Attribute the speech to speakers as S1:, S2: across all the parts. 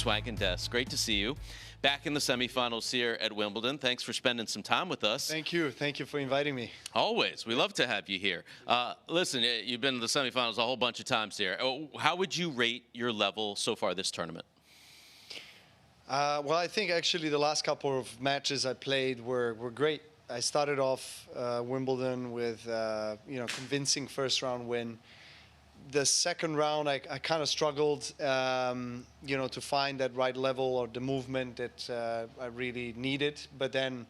S1: Swaggin Desk. Great to see you. Back in the semifinals here at Wimbledon. Thanks for spending some time with us.
S2: Thank you. Thank you for inviting me.
S1: Always. We love to have you here. Listen, you've been to the semifinals a whole bunch of times here. How would you rate your level so far this tournament?
S2: Well, I think actually the last couple of matches I played were great. I started off Wimbledon with convincing first round win. The second round, I kind of struggled, to find that right level or the movement that I really needed. But then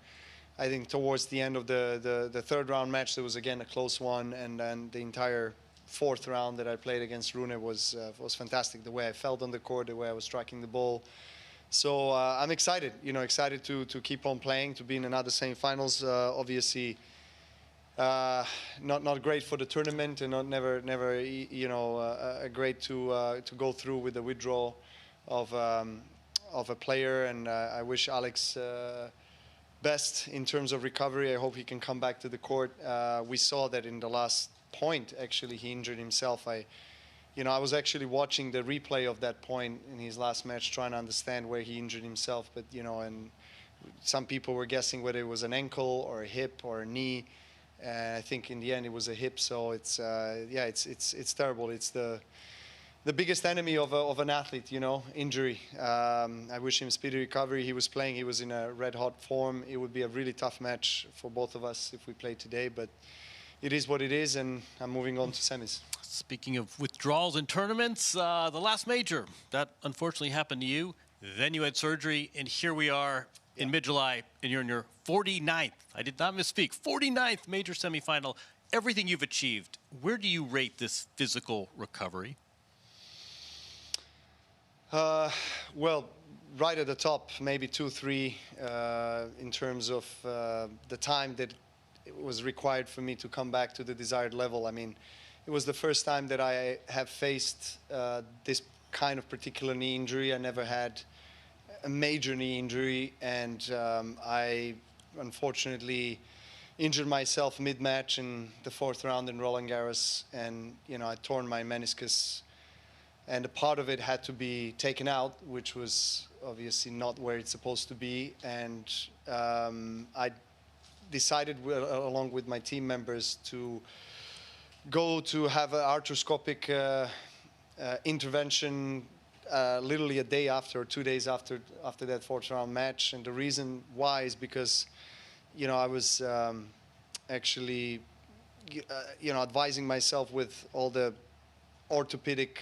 S2: I think towards the end of the third round match, there was again a close one. And then the entire fourth round that I played against Rune was fantastic. The way I felt on the court, the way I was striking the ball. So I'm excited, excited to keep on playing, to be in another semifinals. Obviously, not great for the tournament, and never great to go through with the withdrawal of a player. And I wish Alex best in terms of recovery. I hope he can come back to the court. We saw that in the last point, actually, he injured himself. I was actually watching the replay of that point in his last match, trying to understand where he injured himself. But and some people were guessing whether it was an ankle or a hip or a knee. And I think in the end it was a hip. So it's terrible. It's the biggest enemy of an athlete, injury. I wish him speedy recovery. He was playing. He was in a red hot form. It would be a really tough match for both of us if we played today. But it is what it is, and I'm moving on to semis.
S3: Speaking of withdrawals in tournaments, the last major, that unfortunately happened to you. Then you had surgery, and here we are in mid-July, and you're in your 49th, I did not misspeak, 49th major semifinal. Everything you've achieved, where do you rate this physical recovery?
S2: Well, right at the top, maybe 2-3 in terms of the time that it was required for me to come back to the desired level. I mean, it was the first time that I have faced this kind of particular knee injury. I never had a major knee injury, and I unfortunately injured myself mid-match in the fourth round in Roland Garros, and I torn my meniscus, and a part of it had to be taken out, which was obviously not where it's supposed to be. And I decided, along with my team members, to go to have an arthroscopic intervention literally a day after, or 2 days after that fourth round match. And the reason why is because I was actually advising myself with all the orthopedic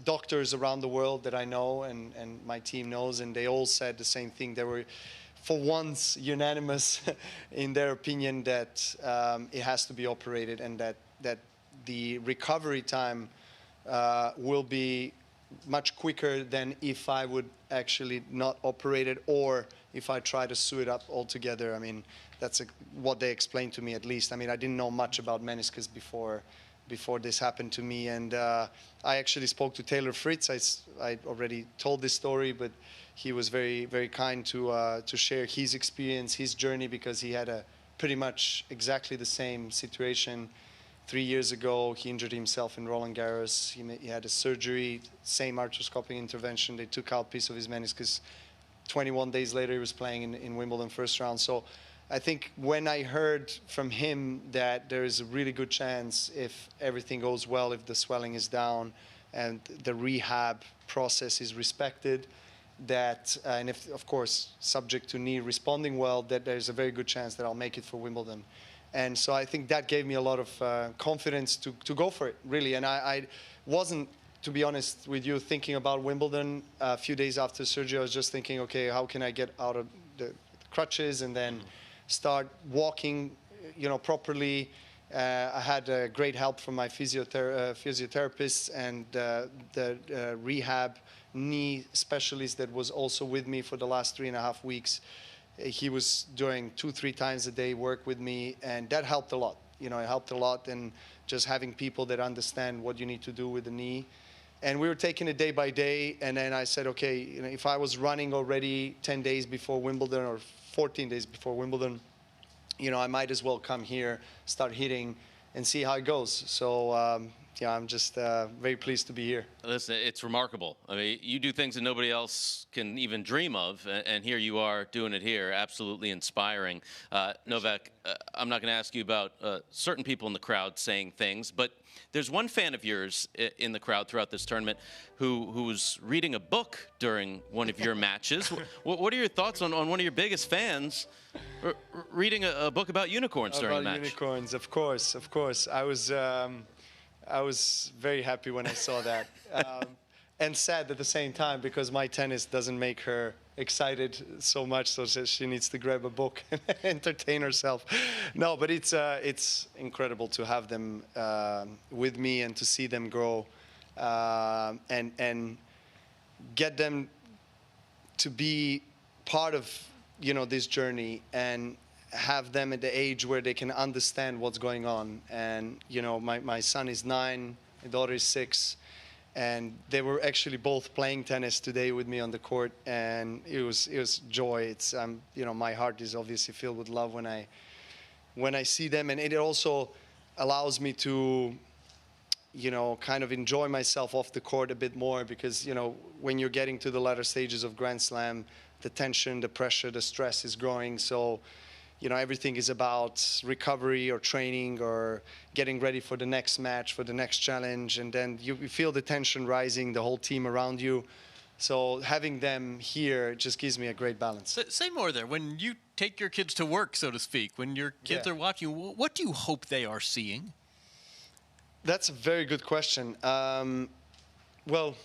S2: doctors around the world that I know and my team knows, and they all said the same thing. They were for once unanimous in their opinion that it has to be operated, and that the recovery time will be much quicker than if I would actually not operate it, or if I try to sew it up altogether. I mean, that's what they explained to me, at least. I mean, I didn't know much about meniscus before this happened to me. And I actually spoke to Taylor Fritz. I already told this story, but he was very, very kind to share his experience, his journey, because he had a pretty much exactly the same situation 3 years ago. He injured himself in Roland Garros. He had a surgery, same arthroscopic intervention. They took out a piece of his meniscus. 21 days later, he was playing in Wimbledon first round. So I think when I heard from him that there is a really good chance, if everything goes well, if the swelling is down and the rehab process is respected, that, and if, of course, subject to knee responding well, that there's a very good chance that I'll make it for Wimbledon. And so I think that gave me a lot of confidence to go for it, really. And I wasn't, to be honest with you, thinking about Wimbledon a few days after surgery. I was just thinking, okay, how can I get out of the crutches and then start walking, properly. I had great help from my physiotherapists and the rehab knee specialist that was also with me for the last 3.5 weeks. He was doing 2-3 times a day work with me, and that helped a lot. It helped a lot, and just having people that understand what you need to do with the knee. And we were taking it day by day, and then I said, okay, if I was running already 10 days before Wimbledon or 14 days before Wimbledon, I might as well come here, start hitting, and see how it goes. So yeah, I'm just very pleased to be here.
S1: Listen, it's remarkable. I mean, you do things that nobody else can even dream of, and here you are doing it here. Absolutely inspiring. Novak, I'm not going to ask you about certain people in the crowd saying things, but there's one fan of yours in the crowd throughout this tournament who was reading a book during one of your matches. What are your thoughts on one of your biggest fans reading a book about unicorns during a match?
S2: About unicorns, of course, of course. I was very happy when I saw that, and sad at the same time because my tennis doesn't make her excited so much, so she needs to grab a book and entertain herself. No, but it's incredible to have them with me and to see them grow and get them to be part of this journey and have them at the age where they can understand what's going on. And my son is 9, my daughter is 6, and they were actually both playing tennis today with me on the court, and it was joy. It's my heart is obviously filled with love when I see them, and it also allows me to kind of enjoy myself off the court a bit more, because when you're getting to the latter stages of Grand Slam, the tension, the pressure, the stress is growing. So everything is about recovery or training or getting ready for the next match, for the next challenge. And then you feel the tension rising, the whole team around you. So having them here just gives me a great balance.
S3: Say more there. When you take your kids to work, so to speak, when your kids are watching, what do you hope they are seeing?
S2: That's a very good question. Well,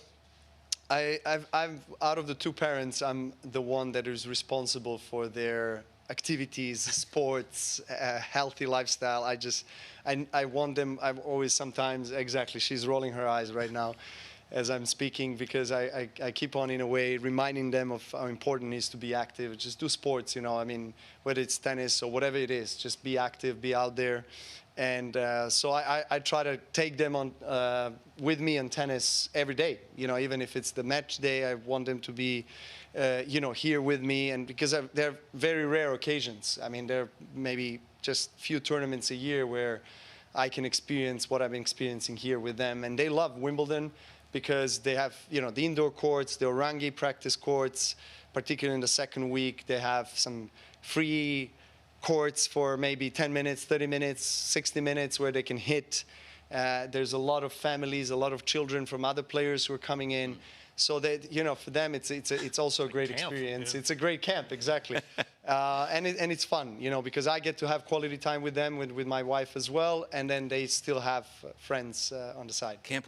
S2: I'm out of the 2 parents, I'm the one that is responsible for their activities, sports, healthy lifestyle. I want them. I'm always sometimes, exactly, she's rolling her eyes right now as I'm speaking, because I keep on, in a way, reminding them of how important it is to be active. Just do sports, I mean, whether it's tennis or whatever it is, just be active, be out there. And so I try to take them on with me on tennis every day. Even if it's the match day, I want them to be here with me, and because they're very rare occasions. I mean, there are maybe just few tournaments a year where I can experience what I'm experiencing here with them. And they love Wimbledon because they have, the indoor courts, the Orangi practice courts, particularly in the second week. They have some free courts for maybe 10 minutes, 30 minutes, 60 minutes where they can hit. There's a lot of families, a lot of children from other players who are coming in. So that, for them, it's also a great experience. Yeah. It's a great camp, exactly. And it's fun, because I get to have quality time with them, with my wife as well, and then they still have friends on the side.
S1: Camp